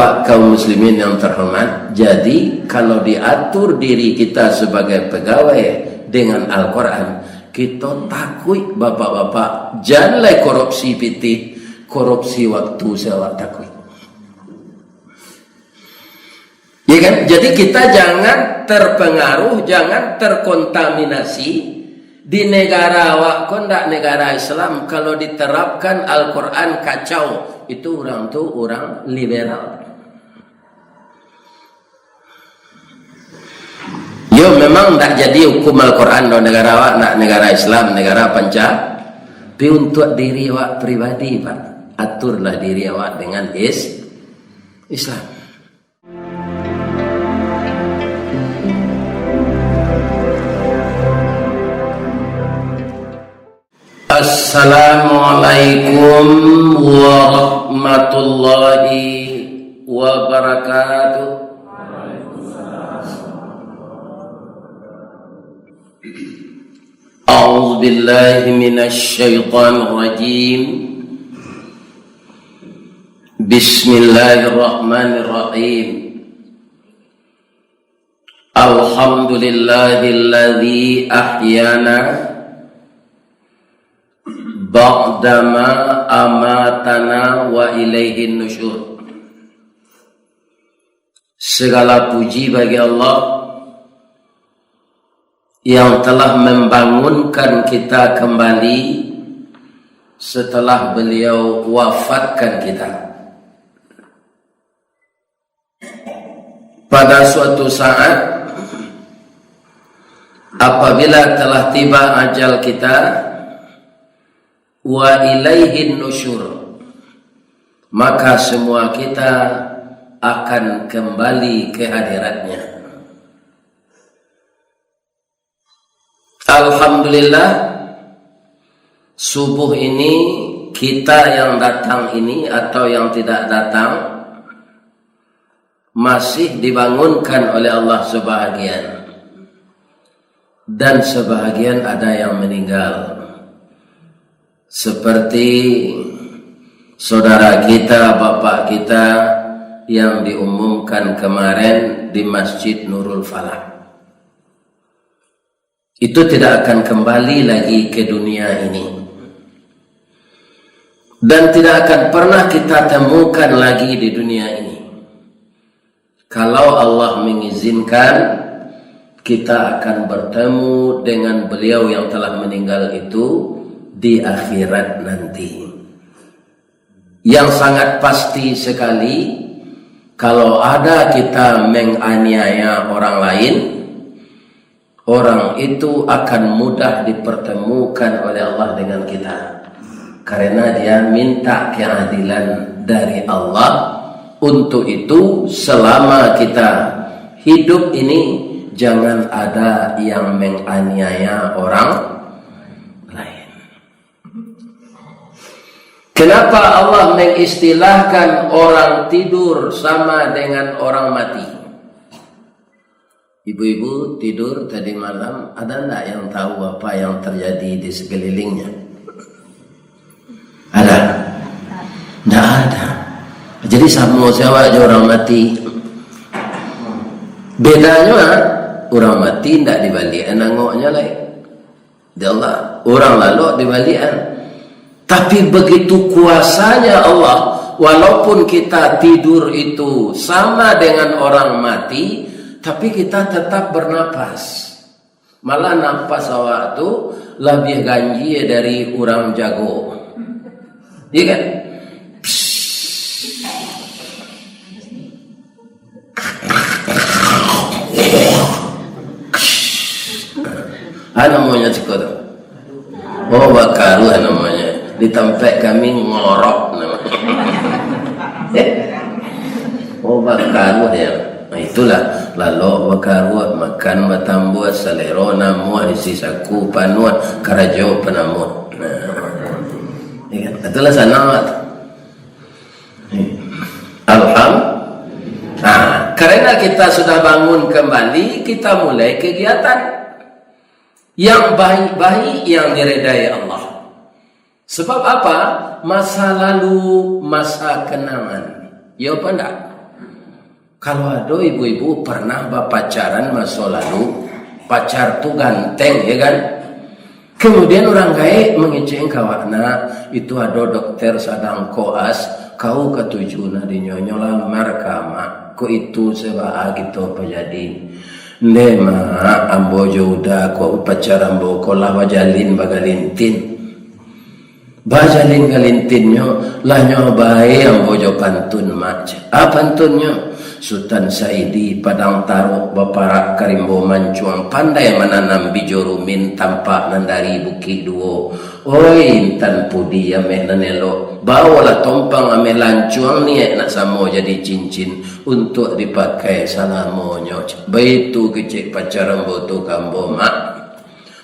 bapak kaum muslimin yang terhormat, jadi kalau diatur diri kita sebagai pegawai dengan Al-Quran, kita takut bapak-bapak jangan korupsi piti, korupsi waktu sewa takut. Ya kan? Jadi kita jangan terpengaruh, jangan terkontaminasi di negara kondak negara Islam. Kalau diterapkan Al-Quran kacau, itu orang tuh orang liberal. Yo memang tak jadi hukum Al-Quran do negara awak, nak negara Islam, negara panca. Tapi untuk diri awak pribadi, Pak, aturlah diri awak dengan Islam. Assalamualaikum warahmatullahi wabarakatuh. A'udzu billahi minasy syaithanir rajim. Bismillahirrahmanirrahim. Alhamdulillahilladzi ahyana ba'dama amatana wa ilaihin nusyur. Segala puji bagi Allah yang telah membangunkan kita kembali setelah beliau wafatkan kita. Pada suatu saat apabila telah tiba ajal kita, wa ilaihin nusyur, maka semua kita akan kembali ke hadiratnya. Alhamdulillah, subuh ini kita yang datang ini atau yang tidak datang masih dibangunkan oleh Allah sebahagian, dan sebahagian ada yang meninggal. Seperti saudara kita, bapak kita yang diumumkan kemarin di Masjid Nurul Falah. Itu tidak akan kembali lagi ke dunia ini. Dan tidak akan pernah kita temukan lagi di dunia ini. Kalau Allah mengizinkan, kita akan bertemu dengan beliau yang telah meninggal itu di akhirat nanti. Yang sangat pasti sekali, kalau ada kita menganiaya orang lain, orang itu akan mudah dipertemukan oleh Allah dengan kita, karena dia minta keadilan dari Allah. Untuk itu selama kita hidup ini, jangan ada yang menganiaya orang lain. Kenapa Allah mengistilahkan orang tidur sama dengan orang mati? Ibu-ibu tidur tadi malam, ada enggak yang tahu apa yang terjadi di sekelilingnya? Ada? Enggak ada. Jadi sama siapa aja orang mati. Bedanya orang mati tidak dibalikan nangoknya lain. Di Allah, orang lalu dibalikan. Tapi begitu kuasanya Allah, walaupun kita tidur itu sama dengan orang mati, tapi kita tetap bernapas. Malah napas awak itu lebih ganji dari orang jago. Iya kan? Namanya cikoto. Oh, bakaru namanya. Di tempat kami ngorok namanya. Oh, bakaru ya. Nah, itulah lalu bakaru makan batambu salero namu isi saku panuan karajo penamut. Nah, ya, itulah sanawat. Alhamdulillah. Nah, karena kita sudah bangun kembali, kita mulai kegiatan yang baik-baik yang diredai Allah. Sebab apa? Masa lalu, masa kenangan. Ya apa enggak? Kalau ada ibu-ibu pernah pacaran masa lalu, pacar tuh ganteng, ya kan? Kemudian orang kaya mengeceng kawana, itu ada dokter sadang koas, kau ketujuna di nyonyo lamar kama, ko itu sebab gitu apa jadi? Nema ambo joda ko pacaran ambo ko lawa jalin bagalintin. Bajalin galintinyo lanyo bae ambo jo pantun mac. Pantunnya? Sultan Saidi Padang Taruk Baparak Karimbo Mancuang pandai menanam bijorumin tampak nandari buki duo. Oi intan pudi ame nanelo bawalah tompang ame lancuang niat nak samo jadi cincin untuk dipakai salamonyo. Baitu kecik pacaran boto kambo mak.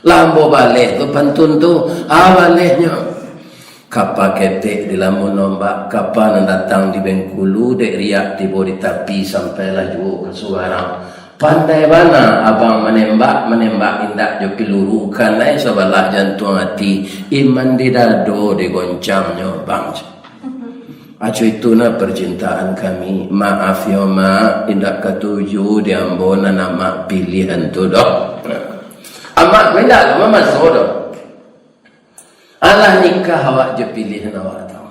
Lambo balik tu pantun tu awalnya. Kapa ketek di lamun nombak, kapa datang di Bengkulu, dek riak tiba di tapi sampailah juga ke Sugarang. Pandai mana abang menembak indak jo peluru kanai sebelah jantung hati, iman di dado digoncangnya bang. Acu itu na percintaan kami. Maaf ya mak, indak ketujuh diambona nama pilihan tu dok. Amak benda mama sodo. Allah nikah awak je pilihan awak tahu.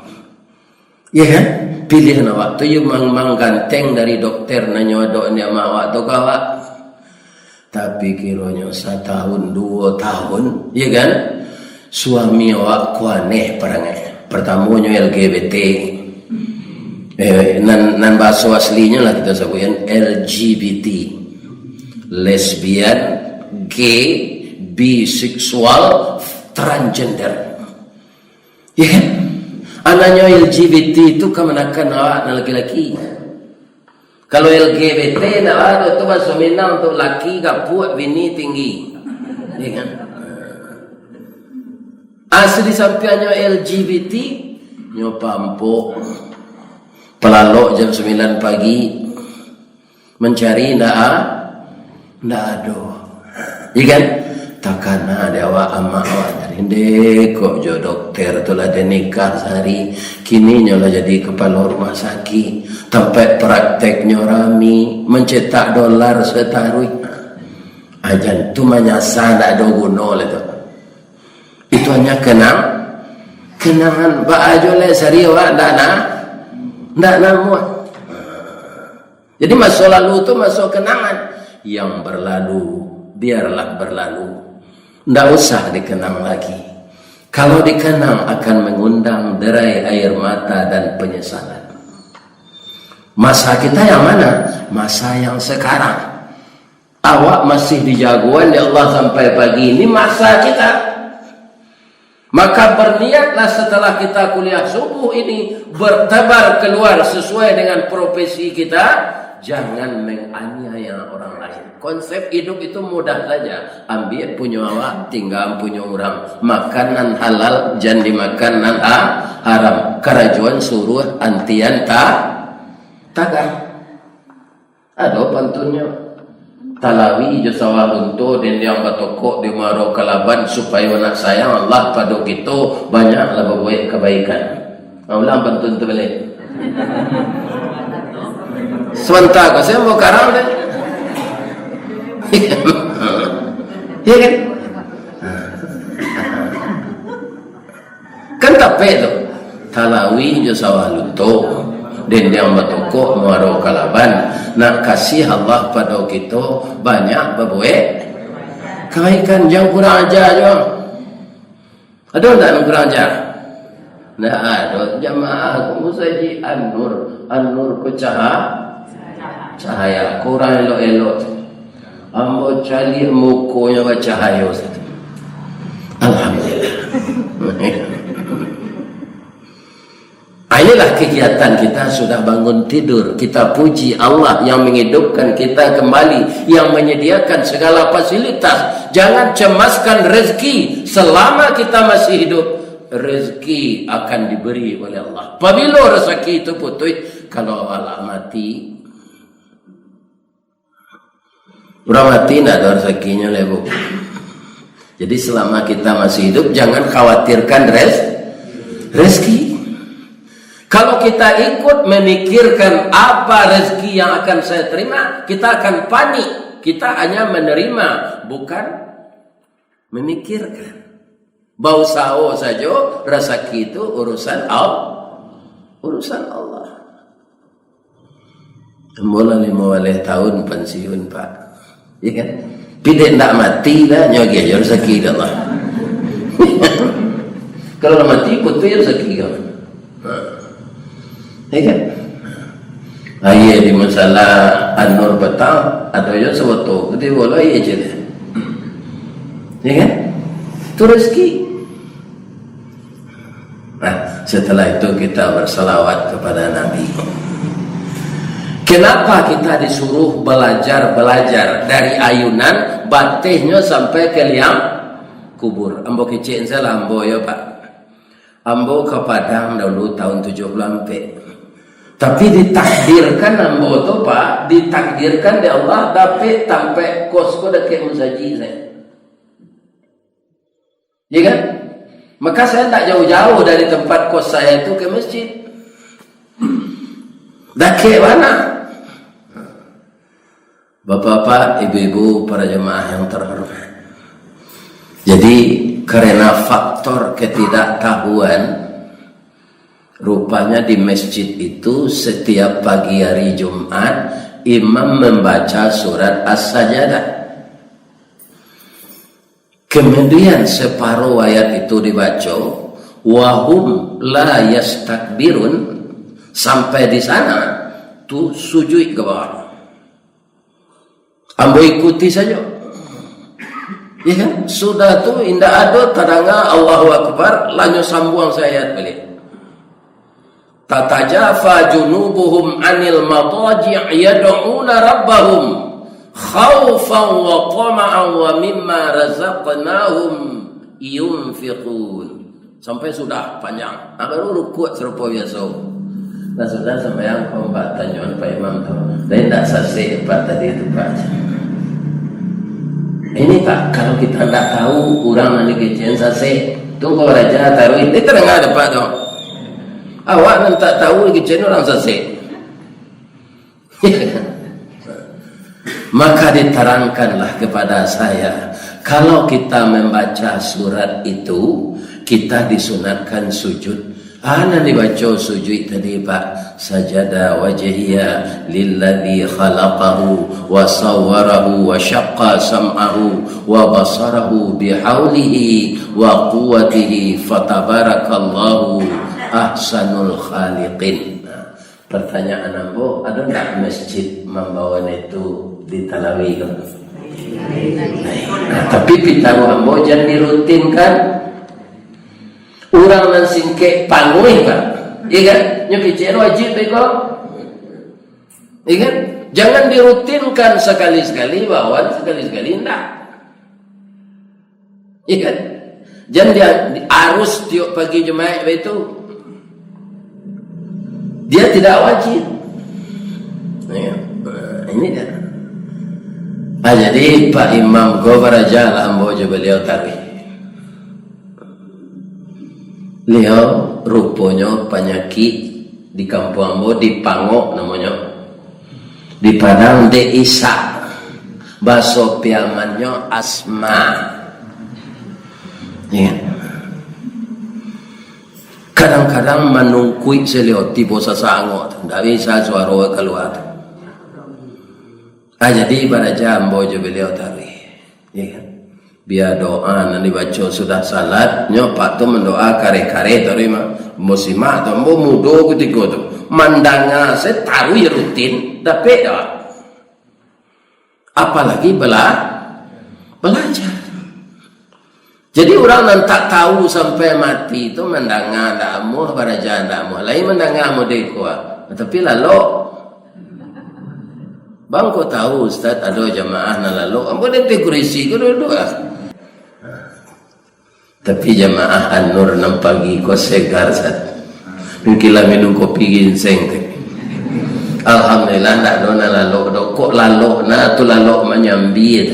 Ya kan? Pilihan awak tu you mang ganteng dari dokter nanya dok ni ama awak tu awak. Tapi kiranya 1 tahun 2 tahun, ya kan? Suami awak kuaneh perangai. Pertamanya LGBT. Nan bahasa aslinya lah kita sebutkan LGBT. Lesbian, gay, biseksual, transgender. Ya, anaknya LGBT itu kemenakan awak laki-laki. Kalau LGBT nak ada tu bahasa Minang tu laki kapuk bini tinggi. Ya kan? Asli sampiannya LGBT nyo pampuk pelalok jam 9 pagi mencari ndak ada. Ya kan? Takana ada awak ama awak dari dek kok jo dokter tu lah dia nikah sehari kini nyolah jadi kepala rumah sakit tempat prakteknya rami mencetak dolar setaruh ajan tu menyasar tak ada guna lah tu itu hanya kenangan pak ajo le sehari awak ndak namuat. Jadi masa lalu tu masa kenangan yang berlalu biarlah berlalu. Tidak usah dikenang lagi. Kalau dikenang akan mengundang derai air mata dan penyesalan. Masa kita yang mana? Masa yang sekarang. Awak masih di jagoan ya Allah sampai pagi ini masa kita. Maka berniatlah setelah kita kuliah subuh ini bertebar keluar sesuai dengan profesi kita. Jangan menganiaya orang lain. Konsep hidup itu mudah saja. Ambil punya awak, tinggal punya orang. Makanan halal, jangan dimakan nan haram. Kerajuan suruh antian tagar. Ada pantunnya. Talawi jo sawah runtuh dan yang batokok di maro kalaban supaya anak sayang Allah pada kita banyaklah berbuat kebaikan. Ulang pantun tu boleh. Sebentar kau saya mau karang deh. Ya kan? Kan tapi tu talawi jo sawah lunto dan yang batoko muaro kalaban nak kasih Allah pada kita banyak berbuat kebaikan jangan kurang ajar jo. Ada tak kurang ajar? Nah ada jamaah musaji an-nur ku cahaya kurang elok-elok ambo cari mukonya cahaya alhamdulillah. Inilah kegiatan kita sudah bangun tidur. Kita puji Allah yang menghidupkan kita kembali, yang menyediakan segala fasilitas. Jangan cemaskan rezeki selama kita masih hidup. Rezeki akan diberi oleh Allah. Apabila rezeki itu putus, kalau Allah mati, orang mati tidak ada rezekinya lebu. Jadi selama kita masih hidup, jangan khawatirkan rezeki. Kalau kita ikut memikirkan apa rezeki yang akan saya terima, kita akan panik. Kita hanya menerima, bukan memikirkan. Bau sao saja, rezeki itu urusan Allah. Urusan Allah. Mula 5 tahun pensiun, Pak. Ya kan? Pidek tak mati lah, nyogi aja rezeki Allah. Kalau mati, ikut tu rezeki Allah. Ya kan? Ayah di masalah An-Nur petang, ada yang sewoto, kita boleh aja deh. Ya kan? Itu rezeki. Nah, setelah itu kita berselawat kepada Nabi. Kenapa kita disuruh belajar dari ayunan batihnya sampai ke liang kubur? Ambo kecil saya ambo ya Pak. Ambo ke Padang dulu tahun 70. Tapi ditakdirkan ambo tu Pak, ditakdirkan di Allah dapat sampai kosku dekat musaji saya. Ya kan? Maka saya tak jauh-jauh dari tempat kos saya itu ke masjid. Dekat mana? Bapak-bapak, ibu-ibu, para jemaah yang terhormat. Jadi karena faktor ketidaktahuan, rupanya di masjid itu setiap pagi hari Jumat imam membaca surat As-Sajdah. Kemudian separuh ayat itu dibaca, wahum la yastakbirun, sampai di sana tu sujud ke bawah. Ambo ikuti saja. Ya kan? Sudah tu indah ada tadanga Allahu Akbar, lanyo sambung saya balik. Tatajafa junubuhum anil madaji' yad'una rabbahum khawfan wa tama'an wa mimma razaqnahum yunfiqun. Sampai sudah panjang. Baru rukuk serupa biasa. Nah sudah sampai yang keempat tanyaan Pak Imam tu. Dan tak selesai Pak tadi itu Pak. Ini Pak, kalau kita tak tahu orang nanti kecian selesai, tunggu raja taruh ini terengah ada Pak tu. Awak nanti tak tahu kecian orang selesai. Maka diterangkanlah kepada saya, kalau kita membaca surat itu, kita disunatkan sujud. Ana dibaca sujud tadi Pak, sajada wajhiya lilladzi khalaqahu wa sawwarahu wa syaqqa sam'ahu wa basarahu bihaulihi wa quwwatihi fatabarakallahu ahsanul khaliqin. Nah, pertanyaan ambo, ada tak masjid membawa itu di Talawi? Nah, tapi pitahu ambo jangan dirutinkan. Orang nan singke pangui Pak. Iya kan? Nyukijen wajib beko. Iya kan? Jangan dirutinkan sekali-sekali, bawa sekali-sekali enggak. Iya kan? Jangan dia arus tiap pagi Jumat itu. Dia tidak wajib. Ya, ini kan. Jadi Pak Imam Gobaraja lah ambo beliau tarik. Beliau rupanya penyakit di kampung ambo di Pangok namanya, di Padang de Isa, bahasa piamannya asma. Ya. Kadang-kadang menungkui selioti bosa sangot, tidak bisa suara keluar. Jadi pada jambo je beliau tarik. Ya kan? Biar doa nanti baca sudah salat nyopak tu mendoa kare-kare terima musimak tu ambo mudo ketika tu mandanga saya tahu ya rutin tapi dah apalagi belajar. Jadi orang yang tak tahu sampai mati itu mandanga dah amuh baraja dah amuh lain mandanga amuh dekwa tapi lalu bang kau tahu Ustaz ada jamaah na lalu ambo nanti kurisi kedua-dua. Tapi jamaah An-Nur nam pagi ko segar sat. Mungkin lah minum kopi ginseng tu. Alhamdulillah nak dona lalu do kok lalu na tu lalu menyambi.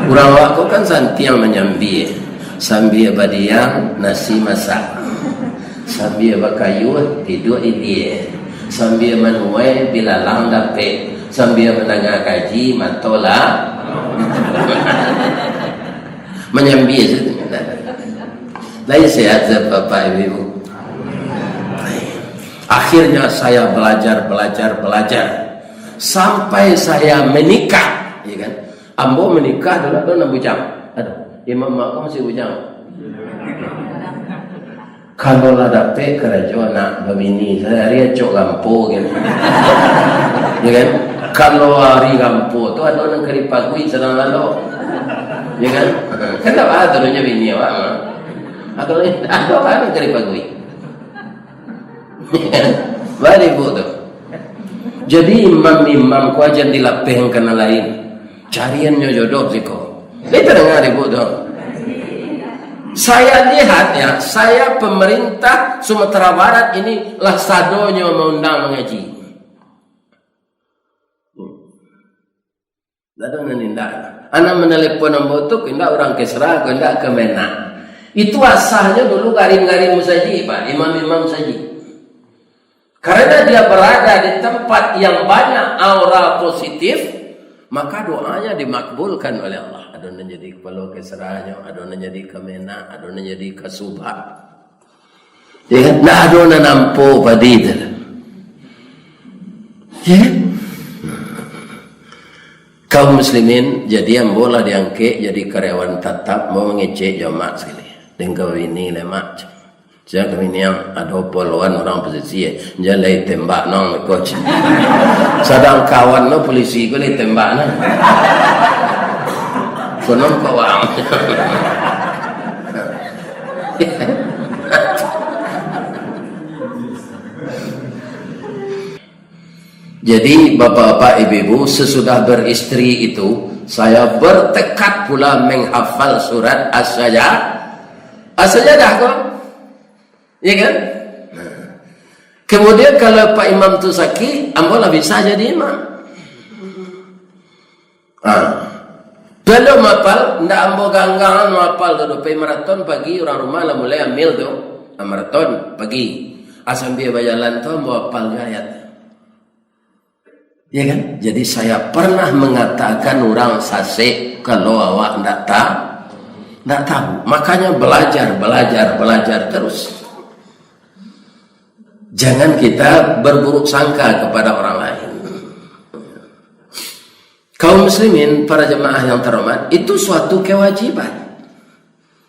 Urang wak ko kan santiang menyambi. Sambil badiang nasi masak. sambil berkayu tidur dia, sambil menuai bilalang dapet, sambil mendengar kaji matola menyambi saja. Lain sehat Bapak Ibu. Akhirnya saya belajar sampai saya menikah, ya kan? Ambo menikah dulu tuh 6 bujang. Aduh, imam mak masih bujang. Kalau lah dapet kerajaan nak bini saya hari cok lampu gitu. Ya kan? Kalau hari lampu tu ada orang keripagui sedang lalu. Ya kan? Kenapa ada orang bini awak mah? Atau ada orang keripagui. Bari bu tu. Jadi imam-imam ku aja dilapeh kena lain. Cariannya jodoh siko. Itu dengar ibu tu. Saya lihat ya, saya pemerintah Sumatera Barat ini lah sadonya mengundang mengaji. Lalu menindak. Anak menelepon membutuh, indah orang kesera, indah ke Menak. Itu asalnya dulu garing-garing musaji, Pak, imam-imam saji. Karena dia berada di tempat yang banyak aura positif, maka doanya dimakbulkan oleh Allah. Adona jadi kepala keserahnya, adona jadi kemena, adona jadi kasubah. Ya, nah adona nampo padider. Ya. Kaum muslimin jadi yang bola diangkat jadi karyawan tetap mau mengecek jamaah sekali. Dengan ini lemak. Jangan ini yang ada poluan orang posisi jalai tembak nong coach. Sedang kawan no polisi ko le tembak na. Konon kawang. Jadi bapak-bapak ibu-ibu sesudah beristri itu saya bertekad pula menghafal surat As-Sajdah kok. Ya kan? Kemudian kalau Pak Imam tu sakit, ambolah bisa jadi imam. Belum mapal, ndak ambo ganggangan mapal tu pe maraton pagi orang rumah lah mulai ambil tu maraton pagi. Asam dia berjalan tu ambo hafal ayat. Ya kan? Jadi saya pernah mengatakan orang sasek kalau awak ndak tahu. Makanya belajar terus. Jangan kita berburuk sangka kepada orang lain. Kaum muslimin, para jemaah yang terhormat, itu suatu kewajiban.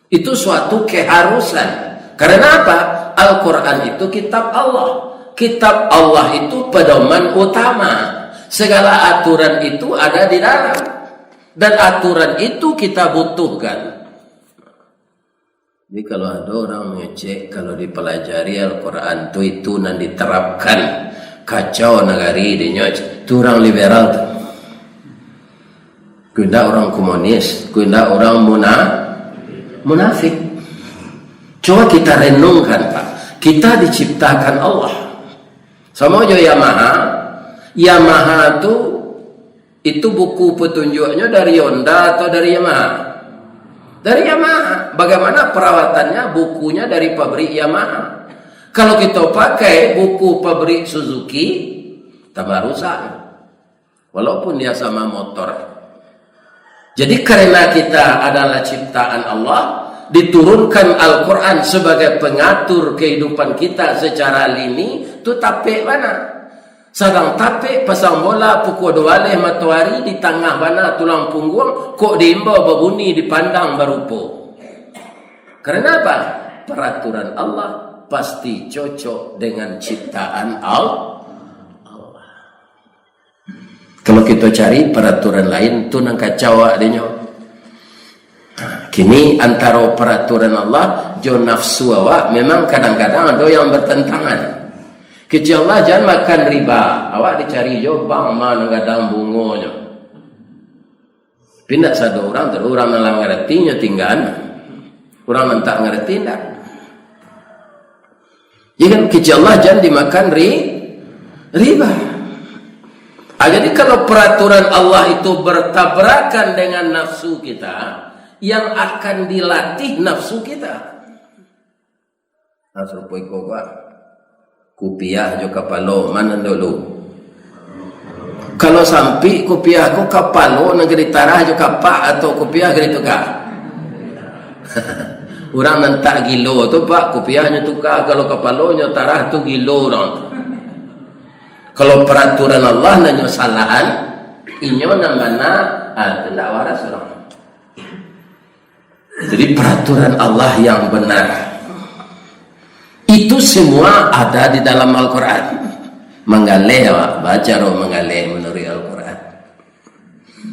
Itu suatu keharusan. Karena apa? Al-Quran itu kitab Allah. Kitab Allah itu pedoman utama. Segala aturan itu ada di dalam. Dan aturan itu kita butuhkan. Jadi kalau ada orang mengecek, kalau dipelajari Al-Quran itu dan diterapkan, kacau negari dinya, itu orang liberal tuh. Kuda orang komunis, kuda orang munafik. Coba kita renungkan Pak, kita diciptakan Allah. Sama aja Yamaha itu buku petunjuknya dari Honda atau dari Yamaha? Dari Yamaha. Bagaimana perawatannya? Bukunya dari pabrik Yamaha. Kalau kita pakai buku pabrik Suzuki, tambah rusak. Walaupun dia sama motor. Jadi karena kita adalah ciptaan Allah, diturunkan Al-Quran sebagai pengatur kehidupan kita secara lini, itu tapik mana? Sedang tapik pasang bola pukul 2 matahari di tengah mana tulang punggung, kok diimbau berbunyi dipandang berupa. Karena apa? Peraturan Allah pasti cocok dengan ciptaan Allah. Kalau kita cari peraturan lain tu nang kacau adanya. Kini antara peraturan Allah jo nafsu awak memang kadang-kadang ada yang bertentangan. Kecil Allah jangan makan riba. Awak dicari jo bang mana gadang bungonya. Pindah satu orang terus orang yang ngertinya tinggal. Orang yang tak ngerti tak. Jadi kecil Allah jangan dimakan riba. Jadi kalau peraturan Allah itu bertabrakan dengan nafsu kita, yang akan dilatih nafsu kita. Serupa iko gua. Kupiah jo kapalo mana dulu. Kalau sampai kupiah ko kapalo negeri tarah jo kapak atau kupiah gitu ka. Orang nantak gilo tu pak kupiahnya tukar, kalau kapalonya tarah tu gilo orang. Kalau peraturan Allah nanya salahan, inyo nang mana tidak waras orang. Jadi peraturan Allah yang benar. Itu semua ada di dalam Al-Quran. Mengalih awak, baca roh mengalih menurut Al-Quran.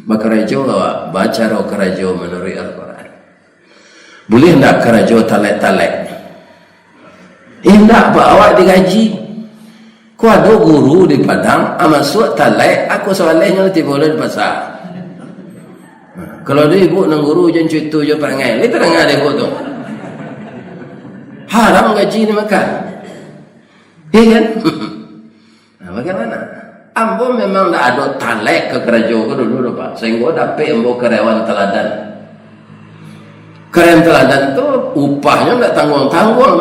Bakarajo awak, baca roh karajo menurut Al-Quran. Boleh tak karajo talek-talek? Tak, pak awak digaji. Ku ada guru di Padang, masuk talek, aku soalnya nanti boleh di pasar. Kalau dia ibu nang guru jangan cuitu je perangai. Ini terangah dia ibu tu. Haram gaji ni makan. Iya kan? Nah, bagaimana? Ambo memang tak ada talek ke kerajaan ke dulu pak. Sehingga dapat ambo karyawan teladan. Karyawan teladan tu upahnya tak tanggung-tanggung.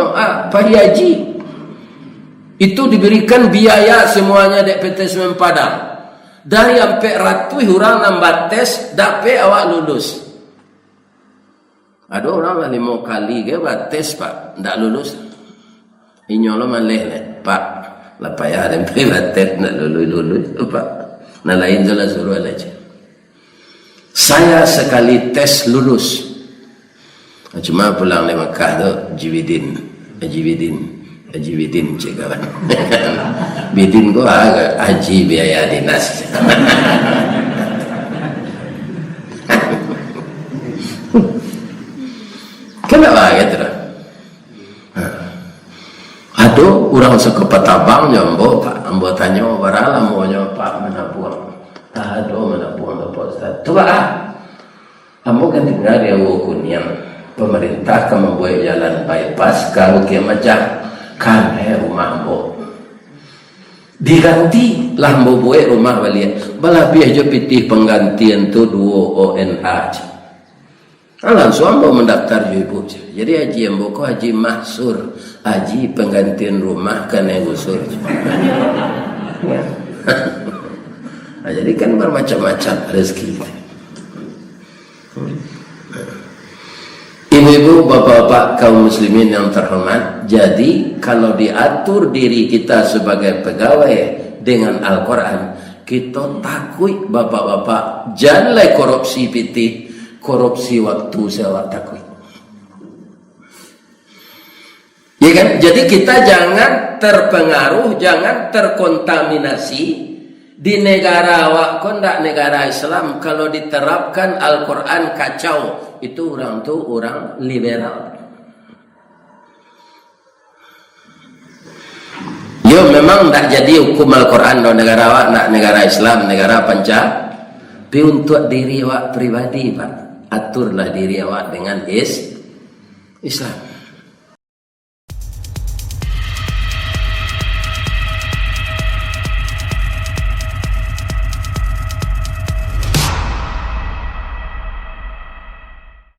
Pagi haji. Itu diberikan biaya semuanya di PT Semen Padang. Dari sampai ratus orang nambah tes, dapat awak lulus. Ada orang lah 5 kali ke buat tes pak, tak lulus. Inyo lo malih pak, lah payah ada buat tes nak lulus pak. Nah lain jelas suruh aja. Saya sekali tes lulus. Cuma pulang dari Makkah tu, Jibidin cik kawan. Bidin ko haji biaya dinas. Kenapa gitu? Aduh, orang sekepatabang jambo pak, ambo tanya barala mau pak mana buang? Aduh mana buang pak Ustaz? Coba ambo kan tinggal di Kuningan. Pemerintah kan membuat jalan bypass kalau kia macam kan rumah ambo diganti lah ambo buat rumah balik. Bala biar jo pitih penggantian tu 2 ONH. Langsung ambo mendaftar jo ibu. Jadi haji ambo ko haji mahsur, haji penggantian rumah kan yang gusur. Nah, jadi kan bermacam-macam rezeki. Ibu-ibu, bapak-bapak kaum muslimin yang terhormat, jadi kalau diatur diri kita sebagai pegawai dengan Al-Quran, kita takut bapak-bapak jangan korupsi pitih, korupsi waktu sewa takut. Ya kan? Jadi kita jangan terpengaruh, jangan terkontaminasi di negara kondak negara Islam. Kalau diterapkan Al-Quran kacau, itu orang liberal. Yo memang tak jadi hukum Al-Quran do negara awak, nak negara Islam, negara panca. Tapi untuk diri awak pribadi pak, aturlah diri awak dengan Islam.